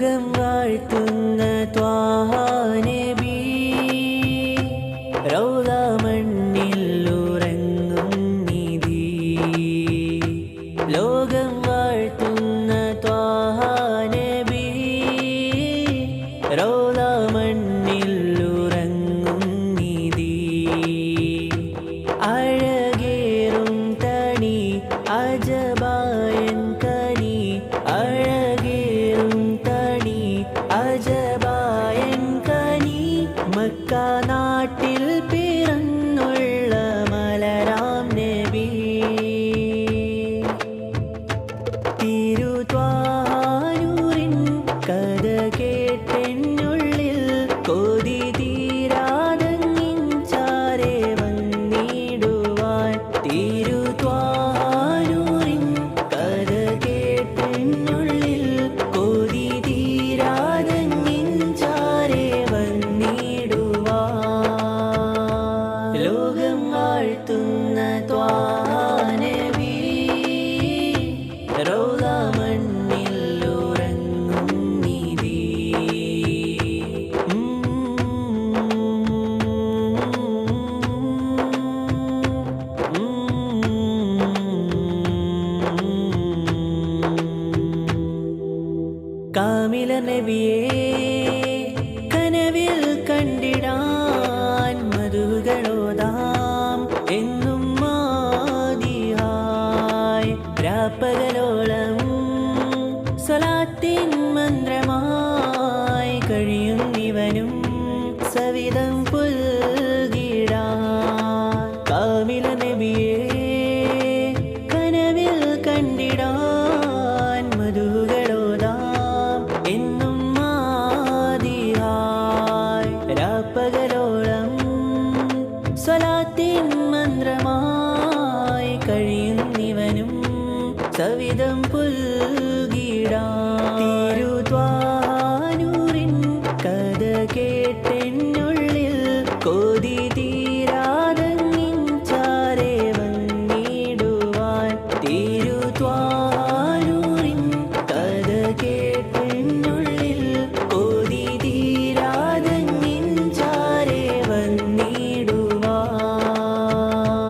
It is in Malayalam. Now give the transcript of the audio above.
ലോകം വാഴ്ത്തുന്ന ത്വാഹ നബി റൗള മണ്ണിൽ ഉറങ്ങും നിധി. ലോകം വാഴ്ത്തുന്ന ത്വാഹ നബി റൗള മണ്ണിൽ ഉറങ്ങും നിധി. അഴകേറും തണി അജബായൻ കനി, അഴകേറും തണി അജബായൻ കനി. മക്ക നാട്ടിൽ പിറന്നുള്ള മലരാം നബി. തിരുത്വാനൂരിൻ കഥ കേട്ടെന്നുള്ളിൽ കൊതി തീരാതങ്ങിൻ ചാരെ വന്നിടുവാൻ. തിരുത്വാനൂരിൻ കഥ കേട്ടെന്നുള്ളിൽ കൊതി തീരാതങ്ങിൻ ചാരെ വന്നിടുവാൻ. ലോകം വാഴ്ത്തുന്ന ത്വാഹ നബി റൗള മണ്ണിൽ ഉറങ്ങും നിധി. കാമില നബിയെ കനവിൽ കണ്ടിടാൻ മധുകളോതാം എന്നും മാതിഹായ്. രാപ്പകലോളം സ്വലാത്തിൻ മന്ത്രമായി കഴിയുന്നിവനും സവിധം പുൽകിടാൻ. കാമില നബിയെ കനവിൽ കണ്ടിടാൻ മധുകളോതാം എന്നും മാതിഹായ്. രാപ്പകലോളം സ്വലാത്തിൻ മന്ത്രമായി കഴിയുന്നിവനും സവിധം പുൽകിടാൻ. തിരുത്വാനൂരിൻ കഥ കേട്ടെന്നുള്ളിൽ